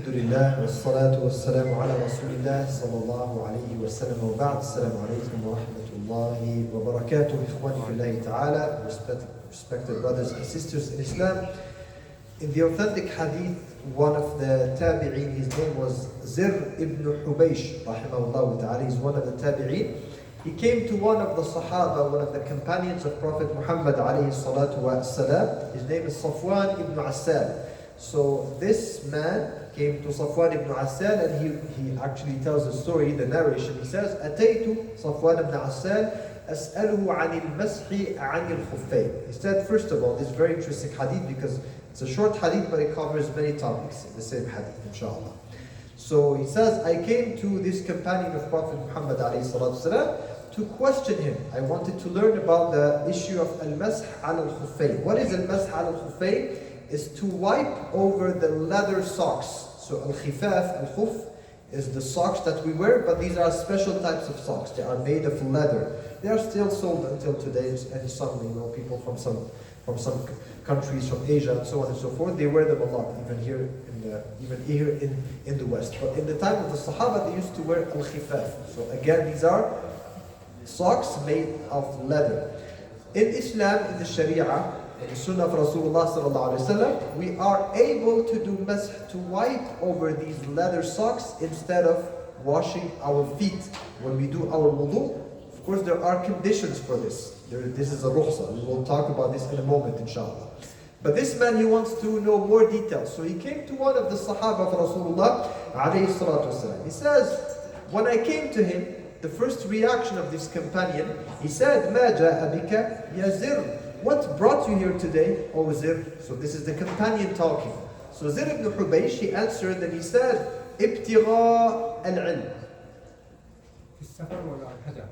الحمد لله والصلاة والسلام على رسول الله صلى الله عليه وسلم وبعد السلام عليكم ورحمة الله وبركاته إخواني في الله تعالى respected brothers and sisters in Islam. In the authentic hadith, one of the tabi'een, his name was Zir ibn Hubaysh rahimahullah ta'ala, he's one of the tabi'een. He came to one of the Sahaba, one of the companions of Prophet Muhammad alayhi salatu wa salam. His name is Safwan ibn Assal. So this man came to Safwan ibn Assal and he actually tells the story, the narration. He says, أتيت صفوان بن عسال أسأله عن المسح عن الخفين. He said, first of all, this very interesting hadith because it's a short hadith but it covers many topics in the same hadith, inshallah. So he says, I came to this companion of Prophet Muhammad alayhi salatu wasalam to question him. I wanted to learn about the issue of al-masah al-khuffayn. What is al-masah al-khuffayn? Is to wipe over the leather socks. So al-khifaf, al-khuf, is the socks that we wear, but these are special types of socks. They are made of leather. They are still sold until today, and some, people from some countries, from Asia and so on and so forth, they wear them a lot, even here in the West. But in the time of the Sahaba, they used to wear al-khifaf. So again, these are socks made of leather. In Islam, in the Sharia, in the Sunnah of Rasulullah sallallahu alaihi wasallam, we are able to do masah, to wipe over these leather socks instead of washing our feet when we do our wudu. Of course, there are conditions for this. This is a rukhsa. We will talk about this in a moment, inshallah. But this man, he wants to know more details. So he came to one of the Sahaba of Rasulullah alayhi salatu wasalam. He says, when I came to him, the first reaction of this companion, he said, مَا جَاءَ بِكَ يَا زِرْ. What brought you here today, O Zir? So this is the companion talking. So Zir ibn Hubaysh, he answered and he said, ابتغاء العلم. في السفر ولا الحضر؟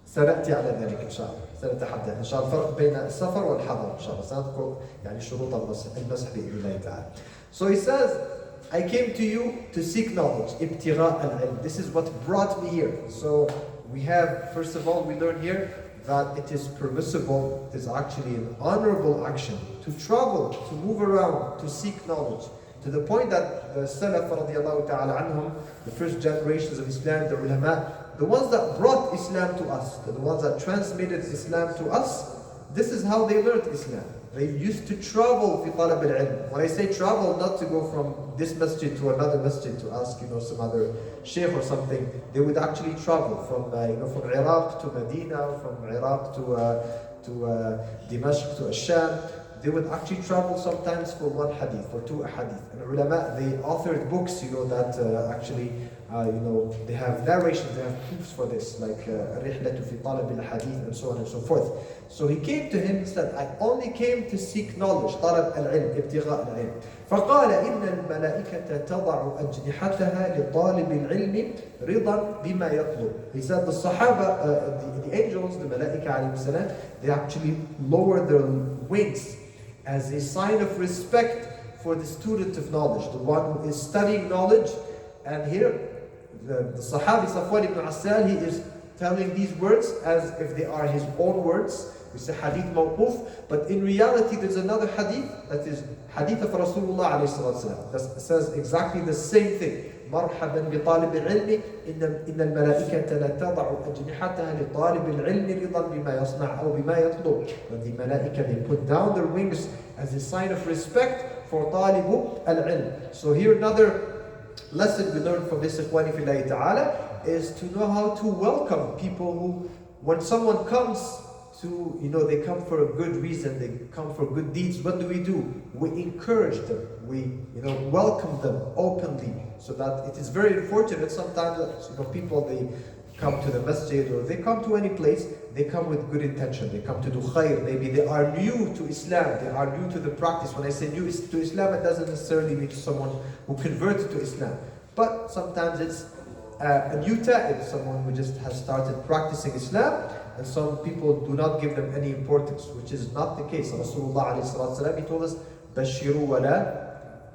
سنأتي على ذلك إن شاء الله. سنتحدث إن شاء الله الفرق بين السفر والحضر إن شاء الله. سنذكر شروط المسح بإذن الله تعالى. So he says, I came to you to seek knowledge. ابتغاء العلم. This is what brought me here. So we have, first of all, we learn here that it is permissible, it is actually an honorable action to travel, to move around, to seek knowledge. To the point that the Salaf radiallahu ta'ala anhum, the first generations of Islam, the ulama, the ones that brought Islam to us, the ones that transmitted Islam to us, this is how they learned Islam. They used to travel fi talab al-ilm. When I say travel, not to go from this masjid to another masjid to ask, some other sheikh or something. They would actually travel from Iraq to Medina, from Iraq to Dimashq to Asham. They would actually travel sometimes for one hadith, for two hadith. And ulama, they authored books, that actually, they have narrations, they have proofs for this, like Rihlatu fi talab al-hadith and so on and so forth. So he came to him and said, I only came to seek knowledge, طلب العلم, ابتغاء العلم. فقال إن الملائكة تضع أجنحتها لطالب العلم رضا بما يطلب. He said the Sahaba, the angels, the Malaika alayhi salam, they actually lower their wings as a sign of respect for the student of knowledge, the one who is studying knowledge. And here, the Sahabi Safwan ibn Assal, he is telling these words as if they are his own words. It's a hadith mawquf, but in reality there's another hadith that is hadith of Rasulullah alayhi salatu wasalam that says exactly the same thing. مرحبا بطالب العلم إن الملائكة لا تضع أجنحتها لطالب العلم رضا بما يصنع أو بما يطلب. When the malaika, they put down their wings as a sign of respect for طالب العلم. So here another lesson we learn from this ikhwani fillahi ta'ala is to know how to welcome people who, when someone comes to, they come for a good reason, they come for good deeds. What do? We encourage them. We, welcome them openly, so that it is very unfortunate sometimes that, people, they come to the masjid or they come to any place, they come with good intention, they come to do khair, maybe they are new to Islam, they are new to the practice. When I say new to Islam, it doesn't necessarily mean someone who converted to Islam, but sometimes it's a new ta'ib, someone who just has started practicing Islam, and some people do not give them any importance, which is not the case. Rasulullah alayhi salatu wasalam, he told us, Bashiru wa la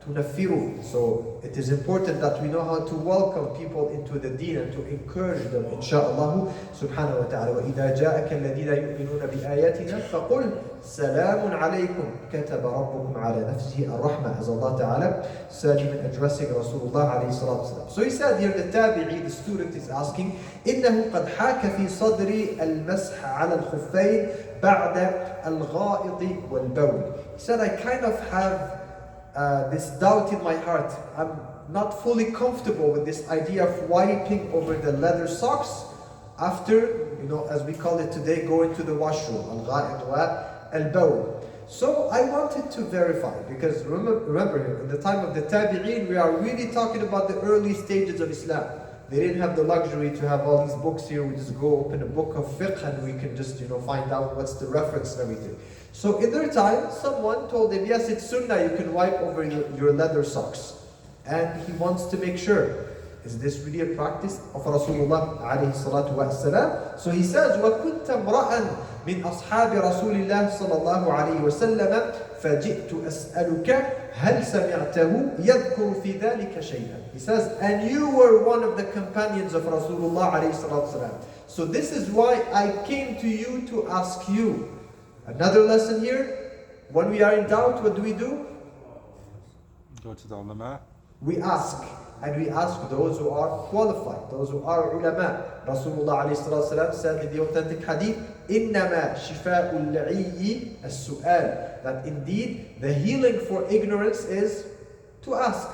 تنفروا. So it is important that we know how to welcome people into the deen and to encourage them, inshaAllah subhanahu wa ta'ala. وَإِذَا جَاءَكَ الَّذِينَ يُؤْمِنُونَ بِآيَاتِنَا فَقُلْ سَلَامٌ عَلَيْكُمْ كَتَبَ رَبُّكُمْ عَلَى نَفْسِهِ الرَّحْمَةِ, as Allah ta'ala said even addressing Rasulullah alayhi salatu wasalam. So he said here, the tabi'i, the student, is asking, إِنَّهُ قَدْ حَاكَ فِي صَدْرِ الْمَسْحَ عَلَى الْخُفَّيْنِ بَعْدَ الْغَائِطِ وَالْبَوْلِ. He said, I kind of have this doubt in my heart. I'm not fully comfortable with this idea of wiping over the leather socks after, as we call it today, going to the washroom. Al-gha'id wa al-bawl. So I wanted to verify, because remember, in the time of the tabi'een, we are really talking about the early stages of Islam. They didn't have the luxury to have all these books here. We just go open a book of fiqh and we can just, find out what's the reference and everything. So in their time, someone told them, yes, it's sunnah, you can wipe over your leather socks. And he wants to make sure, is this really a practice of Rasulullah alayhi salatu wa salam? So he says, وَكُنْتَ امْرَأً مِنْ أَصْحَابِ رَسُولِ اللَّهِ صَلَى اللَّهُ عَلَيْهِ وَسَلَّمَ فَجِئْتُ أَسْأَلُكَ هَلْ سَمِعْتَهُ يَذْكُرُ فِي ذَلِكَ شَيْئًا. He says, and you were one of the companions of Rasulullah alayhi salatu wa salam. So this is why I came to you to ask you. Another lesson here, when we are in doubt, what do? Go to the ulama. We ask, and we ask those who are qualified, those who are ulama. Rasulullah alayhi salatu wasalam said in the authentic hadith, إِنَّمَا شِفَاءُ الْعِيِّ السُّؤَالِ, that indeed the healing for ignorance is to ask.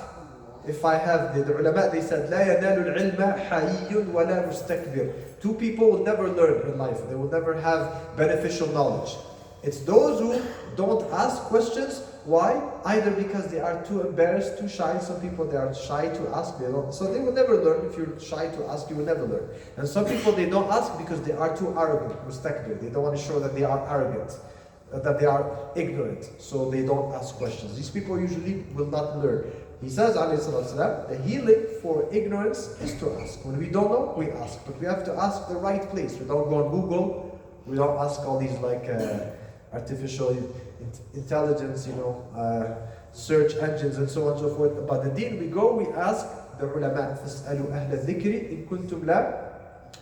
If I have the ulama, they said, لا ينال العلم حيي ولا مستكبر. Two people will never learn in life. They will never have beneficial knowledge. It's those who don't ask questions. Why? Either because they are too embarrassed, too shy. Some people, they are shy to ask. So they will never learn. If you're shy to ask, you will never learn. And some people, they don't ask because they are too arrogant, mustakbir. They don't want to show that they are arrogant, that they are ignorant. So they don't ask questions. These people usually will not learn. He says, alayhi salatu wasalam, the healing for ignorance is to ask. When we don't know, we ask. But we have to ask the right place. We don't go on Google. We don't ask all these artificial intelligence, search engines and so on and so forth. About the deen, we go, we ask the ulama. فَاسْأَلُوا أَهْلَ الذِّكْرِ إِن كُنْتُمْ لَا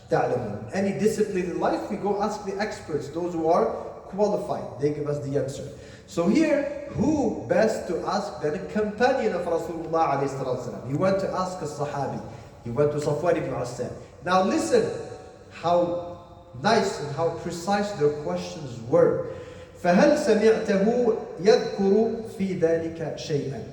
تَعْلَمُونَ. Any discipline in life, we go ask the experts, those who are qualified. They give us the answer. So here, who best to ask than a companion of Rasulullah alayhi salatu wasalam? He went to ask a sahabi. He went to Safwan ibn Assan. Now listen how nice and how precise their questions were. فَهَلْ سَمِعْتَهُ يَذْكُرُ فِي ذَلِكَ شَيْئًا.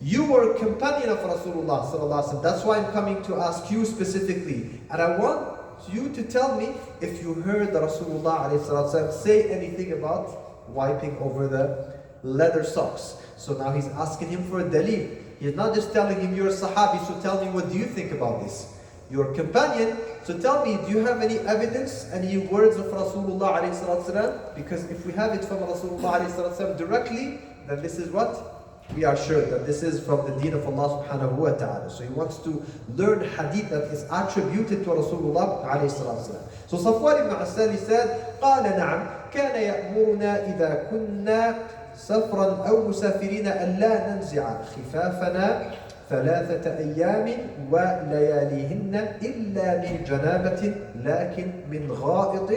You were a companion of Rasulullah sallallahu alaihi wasallam. That's why I'm coming to ask you specifically. And I want you to tell me if you heard the Rasulullah alayhi salatu wasallam say anything about wiping over the leather socks. So now he's asking him for a dalil. He's not just telling him, you're a sahabi, so tell me, what do you think about this? You're a companion, so tell me, do you have any evidence, any words of Rasulullah alayhi salatu wasalam? Because if we have it from Rasulullah alayhi salatu wasalam directly, then this is what? We are sure that this is from the deen of Allah subhanahu wa ta'ala. So he wants to learn hadith that is attributed to Rasulullah alayhi salatu wasalam. So Safwan ibn Asali said, قال نعم كان يأمرنا إذا كنا سفرا أو مسافرين ألا ننزع خفافنا 3 أيام ولياليهن إلا من جنابة لكن من غائط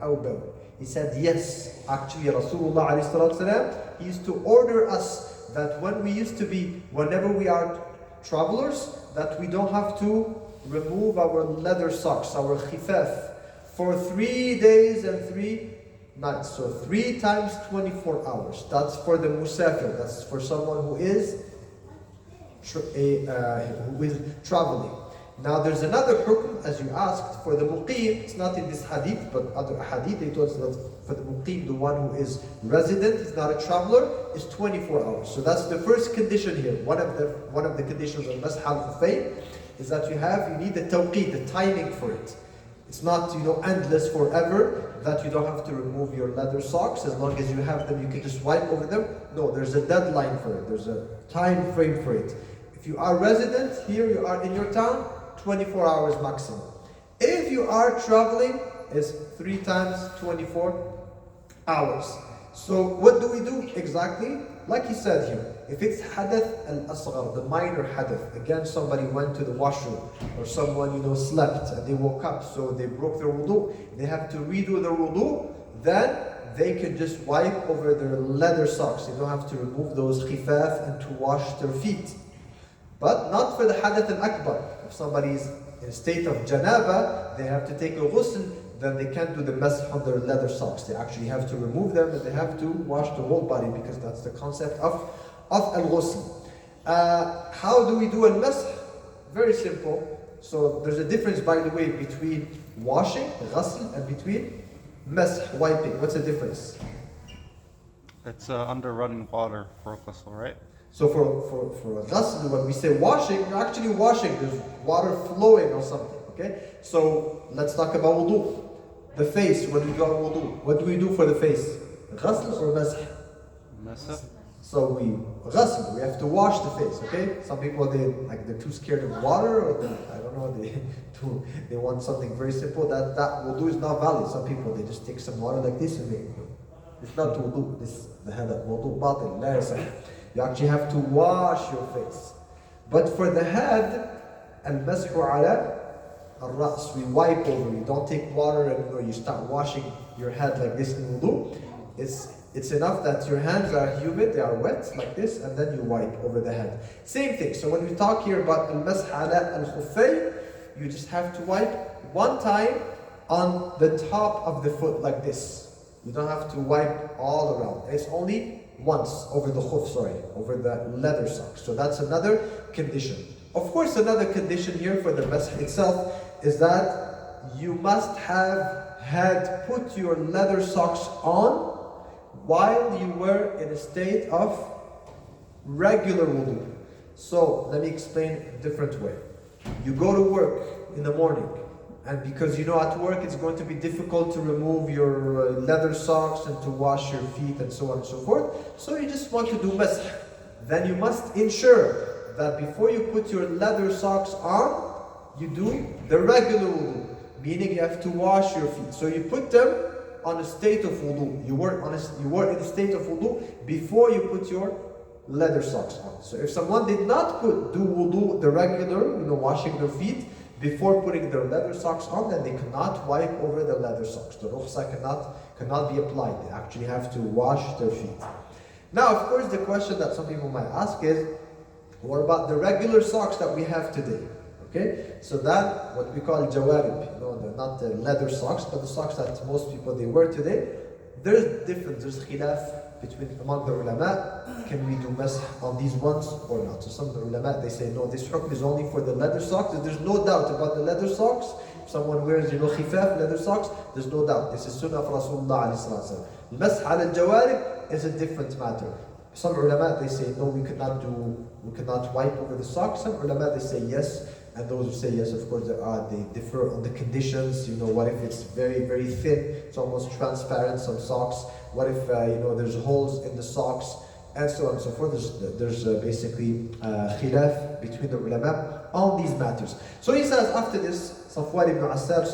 أو بول. He said, yes, actually Rasulullah alayhi salatu wasalam, he used to order us that whenever we are travelers, that we don't have to remove our leather socks, our khifaf, for 3 days and 3 nights. So 3 times 24 hours. That's for the musafir. That's for someone who is traveling. Now there's another hukm, as you asked, for the muqim. It's not in this hadith, but other hadith, they told us that for the muqim, the one who is resident, is not a traveler, is 24 hours. So that's the first condition here. One of the conditions of masah al-khuffayn is that you need the tawqeed, the timing for it. It's not endless forever, that you don't have to remove your leather socks. As long as you have them, you can just wipe over them. No, there's a deadline for it. There's a time frame for it. If you are resident, here you are in your town, 24 hours maximum. If you are traveling, it's 3 times 24 hours. So what do we do exactly? Like he said here, If it's Hadith al-Asghar, the minor Hadith, again somebody went to the washroom, or someone slept and they woke up, so they broke their wudu, they have to redo their wudu, then they can just wipe over their leather socks. They don't have to remove those khifaf and to wash their feet. But not for the Hadith al-Akbar. If somebody is in a state of janaba, they have to take a ghusl, then they can't do the masah on their leather socks. They actually have to remove them and they have to wash the whole body, because that's the concept of al-ghusl. How do we do al-masah? Very simple. So there's a difference, by the way, between washing, ghusl, and between masah, wiping. What's the difference? It's under running water for ghusl, right? So for a ghusl, when we say washing, you're actually washing. There's water flowing or something, okay? So let's talk about wudu. The face, when we do our wudu, what do we do for the face? Ghusl or masah? Masah. So we ghusl, we have to wash the face, okay? Some people, they're too scared of water, or I don't know, they want something very simple. That wudu is not valid. Some people, they just take some water like this and it's not wudu. This هذا wudu باطل لا يصح. You actually have to wash your face. But for the head, al-mashu ala al-ra's, we wipe over. You don't take water and you start washing your head like this in wudu. It's enough that your hands are humid, they are wet like this, and then you wipe over the head. Same thing. So when we talk here about al-mash ala al-khuffayn, you just have to wipe one time on the top of the foot like this. You don't have to wipe all around. It's only once over the khuf, over the leather socks. So that's another condition. Of course, another condition here for the mash itself is that you must have had put your leather socks on while you were in a state of regular wudu. So let me explain a different way. You go to work in the morning, and because at work it's going to be difficult to remove your leather socks and to wash your feet and so on and so forth, so you just want to do mash. Then you must ensure that before you put your leather socks on, you do the regular wudu, meaning you have to wash your feet. So you put them on a state of wudu. You were in a state of wudu before you put your leather socks on. So if someone did not do wudu, the regular, washing their feet, before putting their leather socks on, then they cannot wipe over the leather socks. The rukhsa cannot be applied. They actually have to wash their feet. Now, of course, the question that some people might ask is, what about the regular socks that we have today? Okay, so that what we call jawarib, they're not the leather socks, but the socks that most people they wear today. There's khilaf among the ulama. Can we do mash on these ones or not? So some of the ulama, they say no, this hukm is only for the leather socks. There's no doubt about the leather socks. If someone wears khifaf, leather socks, there's no doubt. This is sunnah of Rasulullah alayhi salatu. Mash ala al-jawarib is a different matter. Some ulama, they say no, we cannot wipe over the socks. Some ulama, they say yes. And those who say yes, of course, they differ on the conditions. What if it's very, very thin, it's almost transparent, some socks? What if, there's holes in the socks? And so on and so forth. There's basically khilaf between the ulama on these matters. So he says, after this, Safwan ibn Asar,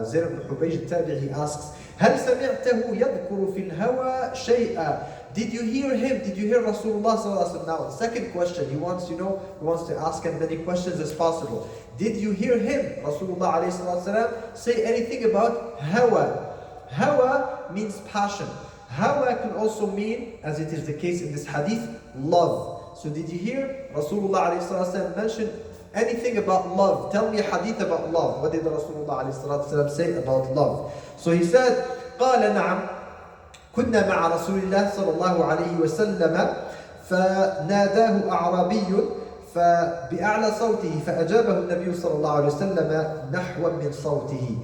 Zayd ibn Hubayj al-Tabi'i, he asks, هل سمعته يذكر في الهوى شيئا? Did you hear him? Did you hear Rasulullah sallallahu alaihi wasallam? Now, second question, he wants to ask as many questions as possible. Did you hear him, Rasulullah alayhi wasallam, say anything about hawa? Hawa means passion. Hawa can also mean, as it is the case in this hadith, love. So did you hear Rasulullah alayhi wasallam mention anything about love? Tell me a hadith about love. What did Rasulullah alayhi wasallam say about love? So he said, قال نعم. كنا مع رسول الله صلى الله عليه وسلم فناداه أعرابي فبأعلى صوته فأجابه النبي صلى الله عليه وسلم نحوا من صوته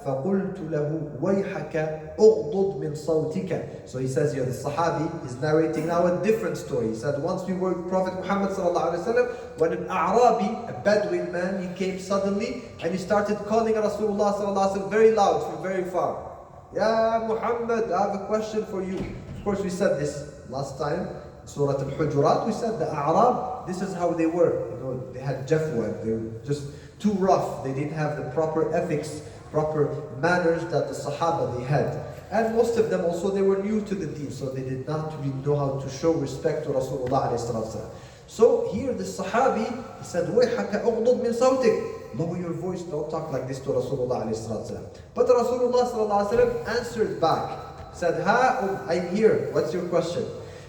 فقلت له ويحك أغضض من صوتك. So he says here, the Sahabi is narrating now a different story. He said, once we were with Prophet Muhammad صلى الله عليه وسلم, when an Arabi, a Bedouin man, he came suddenly and he started calling Rasulullah صلى الله عليه وسلم very loud from very far. Ya Muhammad, I have a question for you. Of course, we said this last time, Surah Al-Hujurat. We said the A'rab, this is how they were. They had jafwa, they were just too rough. They didn't have the proper ethics, proper manners that the Sahaba they had. And most of them also, they were new to the deen, so they did not really know how to show respect to Rasulullah alayhi salatu wasalam. So here the Sahabi said, وَيْحَكَ أُغْضُضْ مِنْ صَوْتِكَ, lower your voice, don't talk like this to Rasulullah alayhi salatu wasalam. But Rasulullah sallallahu alayhi wasallam answered back, said, I'm here, what's your question?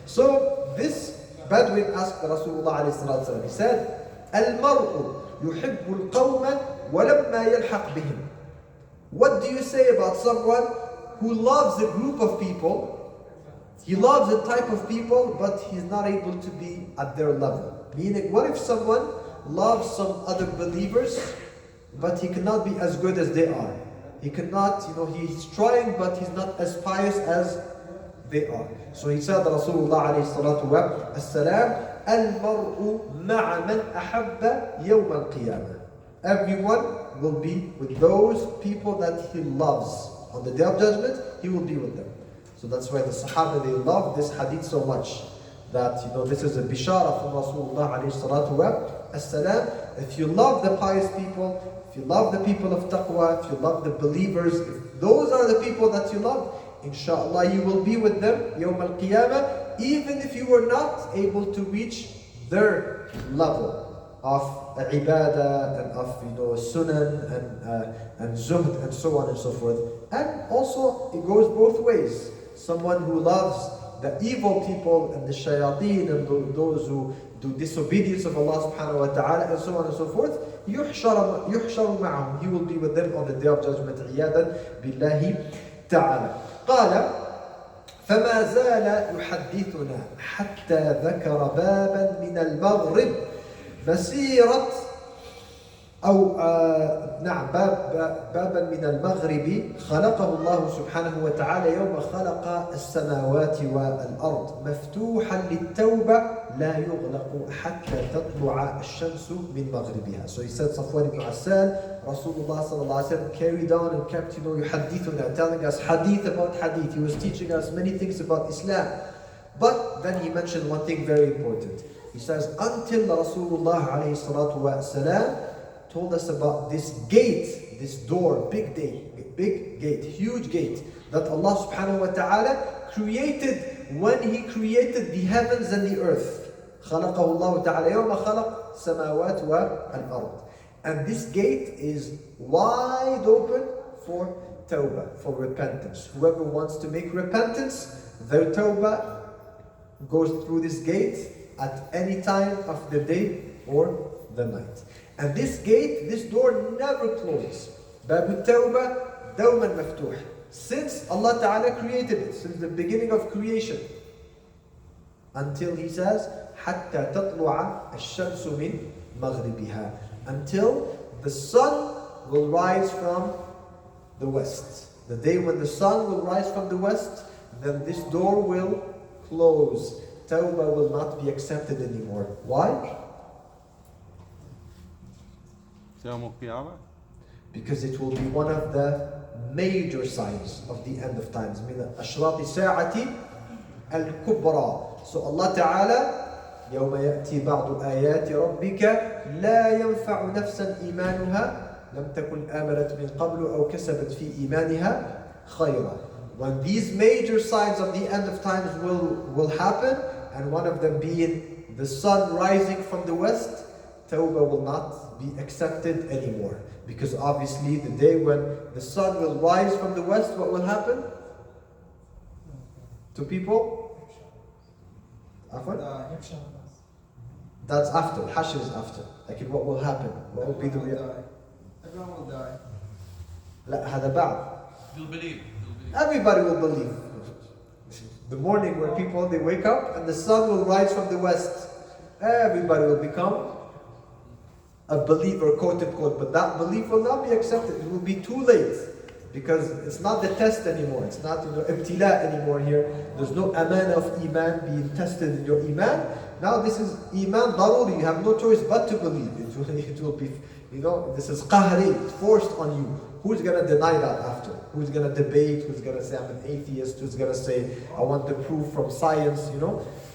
So this Bedouin asked Rasulullah alayhi salatu wasalam, he said, الْمَرْءُ يُحِبُّ الْقَوْمَ وَلَمَّا يَلْحَقْ بِهِمْ. What do you say about someone who loves a group of people? He loves a type of people, but he's not able to be at their level. Meaning, what if someone loves some other believers, but he cannot be as good as they are? He cannot, he's trying, but he's not as pious as they are. So he said, Rasulullah alayhi salatu wa salam, al-mar'u ma'a man ahabba yawm al-qiyamah. Everyone will be with those people that he loves. On the Day of Judgment, he will be with them. So that's why the Sahaba, they love this hadith so much. That, this is a bishara from Rasulullah alayhi salatu wa salam. If you love the pious people, if you love the people of taqwa, if you love the believers, if those are the people that you love, inshallah you will be with them yawm al-qiyamah, even if you were not able to reach their level of ibadah and of sunan and zuhd and so on and so forth. And also it goes both ways. Someone who loves the evil people and the shayateen and those who do disobedience of Allah subhanahu wa ta'ala and so on and so forth, يُحْشَرُ مَعَهُمْ, he will be with them on the Day of Judgment. عِيَادًا بِاللَّهِ تَعَالَى. قال فما زال يحدثنا حتى ذكر بابا من المغرب مسيرة بابا من المغرب خلقه الله سبحانه وتعالى يوم خلق السماوات والأرض مفتوحا للتوبة لا يغلق حتى تطلع الشمس من مغربها. So he said, Safwan ibn Assal, Rasulullah sallallahu alaihi wasallam carried on and kept, yuhaddithuna, telling us hadith about hadith. He was teaching us many things about Islam. But then he mentioned one thing very important. He says, until Rasulullah alayhi salatu wa salam told us about this gate, this door, big gate, huge gate, that Allah subhanahu wa ta'ala created when He created the heavens and the earth. خَلَقَهُ اللَّهُ تَعَالَى يَوْمَ خَلَقَ السَّمَاوَاتِ وَالْأَرْضِ. And this gate is wide open for tawbah, for repentance. Whoever wants to make repentance, their tawbah goes through this gate at any time of the day or the night. And this gate, this door never closes. Babu Tawbah, Dawman Maftuh. Since Allah Ta'ala created it, since the beginning of creation, until He says, حَتَّى تَطْلُعَ الشَّمْسُ مِنْ مَغْرِبِهَا, until the sun will rise from the west. The day when the sun will rise from the west, then this door will close. Tawbah will not be accepted anymore. Why? Because it will be one of the major signs of the end of times. من أشراط الساعة الكبرى. So Allah Ta'ala, يوم يأتي بعض آيات ربك لا ينفع نفسا إيمانها لم تكن آمنت من قبل أو كسبت في إيمانها خيرا. When these major signs of the end of times will happen, and one of them being the sun rising from the west, Tawbah will not be accepted anymore. Because obviously the day when the sun will rise from the west, what will happen to people? That's after. Hashr is after. Like what will happen? What will be the reality? Everyone will die. لا هذا بعد. You'll believe. Everybody will believe. The morning where people, they wake up and the sun will rise from the west. Everybody will become a believer, quote unquote. But that belief will not be accepted. It will be too late. Because it's not the test anymore. It's not ibtila anymore here. There's no aman of iman being tested in your iman. Now this is iman daruri. You have no choice but to believe. It will be, this is qahri. It's forced on you. Who's going to deny that after? Who's going to debate? Who's going to say I'm an atheist? Who's going to say I want the proof from science?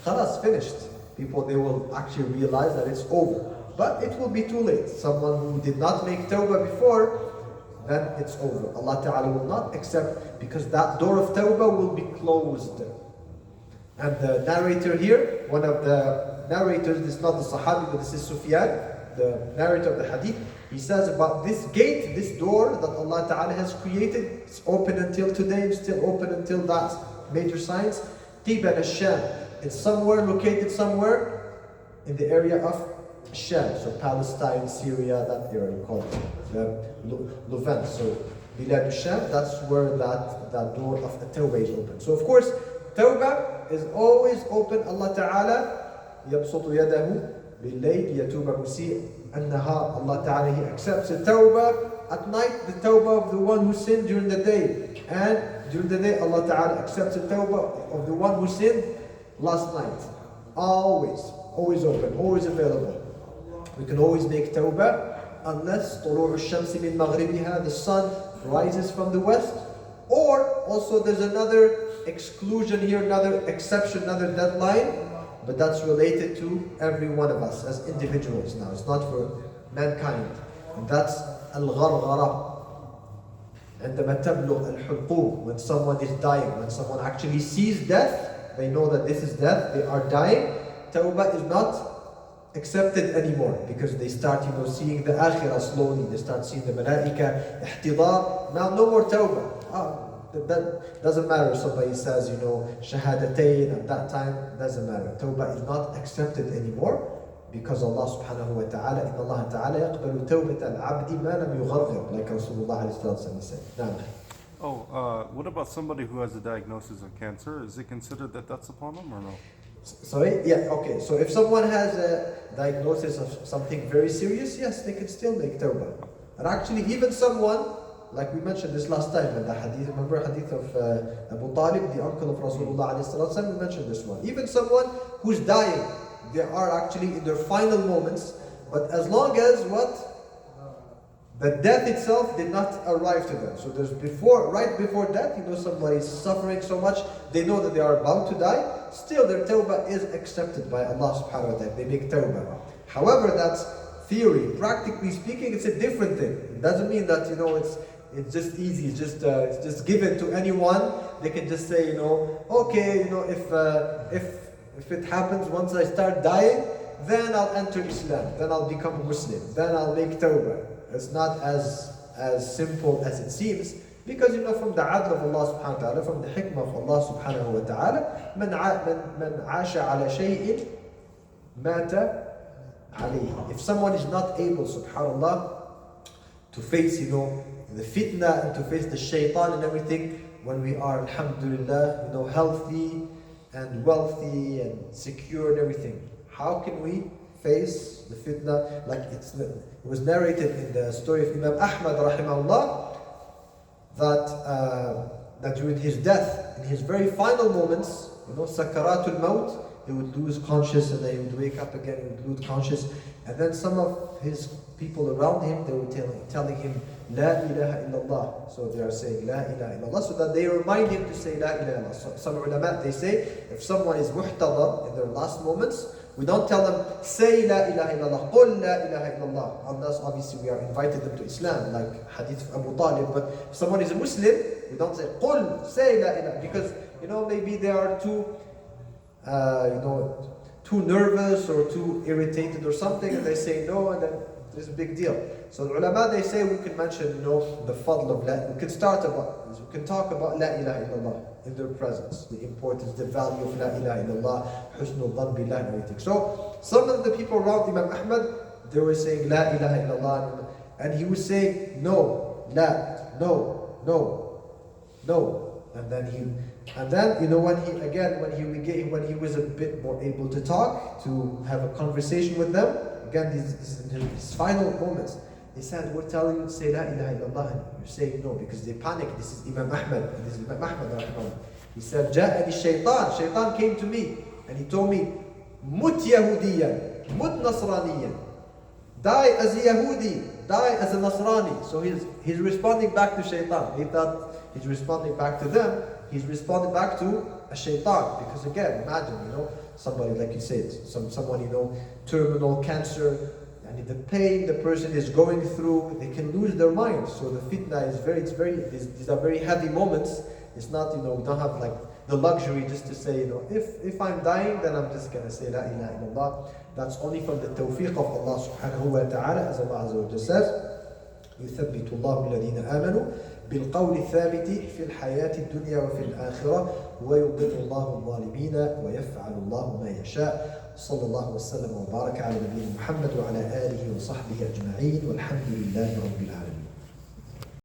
Khalas, finished. People, they will actually realize that it's over. But it will be too late. Someone who did not make tawbah before, then it's over. Allah Ta'ala will not accept, because that door of tawbah will be closed. And the narrator here, one of the narrators, this is not the Sahabi, but this is Sufyan, the narrator of the hadith, he says about this gate, this door that Allah Ta'ala has created, it's open until today, it's still open until that major science. Qibal al-Sham, it's somewhere, located somewhere in the area of Sham, so Palestine, Syria, that area we call it, the Levant. So Bilad al-Sham, that's where that door of the Tawbah is open. So of course, Tawbah is always open. Allah Ta'ala يبسط يده بالليل يتوب مسيء النهار. Allah Ta'ala, He accepts the Tawbah at night, the Tawbah of the one who sinned during the day. And during the day, Allah Ta'ala accepts the Tawbah of the one who sinned last night. Always open, always available. We can always make Tawbah unless طلوع الشمس من مغربها, the sun rises from the west. Or also there's another exclusion here, another exception, another deadline, but that's related to every one of us as individuals now. It's not for mankind. And that's al-gharghara. عندما تبلغ الحلقوم, when someone is dying, when someone actually sees death, they know that this is death, they are dying. Tawbah is not accepted anymore, because they start, seeing the akhirah slowly. They start seeing the malaika, ihtidar. Now no more tawbah. That doesn't matter if somebody says, shahadatayn at that time, doesn't matter. Tawbah is not accepted anymore, because Allah subhanahu wa ta'ala, inna Allah ta'ala yaqbalu tawbata al-abdi ma lam yugharghir, like Rasulullah alayhi salatu said. What about somebody who has a diagnosis of cancer? Is it considered that that's upon them or no? Sorry? Yeah, okay. So if someone has a diagnosis of something very serious, yes, they can still make tawbah. And actually, even someone, like we mentioned this last time in the hadith, remember hadith of Abu Talib, the uncle of Rasulullah alayhi salatu, we mentioned this one. Even someone who's dying, they are actually in their final moments, but as long as the death itself did not arrive to them. So there's right before death, somebody is suffering so much, they know that they are about to die, still their tawbah is accepted by Allah subhanahu wa ta'ala. They make tawbah. However, that's theory. Practically speaking, it's a different thing. It doesn't mean that, it's just easy, it's just given to anyone. They can just say, okay, if it happens once I start dying, then I'll enter Islam, then I'll become a Muslim, then I'll make tawbah. It's not as simple as it seems, because from the adl of Allah subhanahu wa ta'ala, from the hikmah of Allah subhanahu wa ta'ala, man asha ala shay'in mata alayhi. If someone is not able, subhanallah, to face, the fitna and to face the shaitan and everything, when we are, alhamdulillah, healthy and wealthy and secure and everything, how can we face the fitna? Like it was narrated in the story of Imam Ahmad rahimahullah, that during his death, in his very final moments, sakaratul maut, he would lose conscious and then he would wake up again, he would lose conscious, and then some of his people around him, they were telling him, La ilaha illallah. So they are saying La ilaha illallah, so that they remind him to say La ilaha illallah. So some ulama, they say, if someone is muhtadar in their last moments, we don't tell them, say La ilaha illallah, qul La ilaha illallah, unless obviously we are invited them to Islam, like hadith of Abu Talib. But if someone is a Muslim, we don't say, qul, say La ilaha, because, maybe they are too nervous or too irritated or something, and they say no, and then there's a big deal. So the ulama, they say we can mention, the fadl of La, we can talk about La ilaha illallah in their presence, the importance, the value of La ilaha illallah, husnul dhan billah and everything. So some of the people around Imam Ahmad, they were saying La ilaha illallah, and he was saying no, la, no, no, no, and then when he was a bit more able to talk, to have a conversation with them, again, this is in his final moments, he said, we're telling you to say La ilaha illallah, and you're saying no, because they panicked. This is Imam Ahmad, he said, Ja'ani shaitan came to me, and he told me, Mut Yahudiyan, Mut Nasraniyan, die as a Yahudi, die as a Nasrani. So he's responding back to shaitan. He thought he's responding back to them, he's responding back to a shaitan. Because again, imagine, somebody, like you said, someone, terminal cancer, the pain the person is going through, they can lose their mind. So the fitna is these are very heavy moments. It's not, we don't have like the luxury just to say, if I'm dying, then I'm just going to say La ilaha illallah. That's only from the tawfiq of Allah subhanahu wa ta'ala, as Allah Azza wa Jalla says, يثبت الله الذين آمنوا بالقول الثابت في الحياة الدنيا وفي الآخرة ويضل الله الظالمين ويفعل الله ما يشاء. صلى الله وسلم وبارك على نبينا محمد وعلى آله وصحبه أجمعين والحمد لله رب العالمين.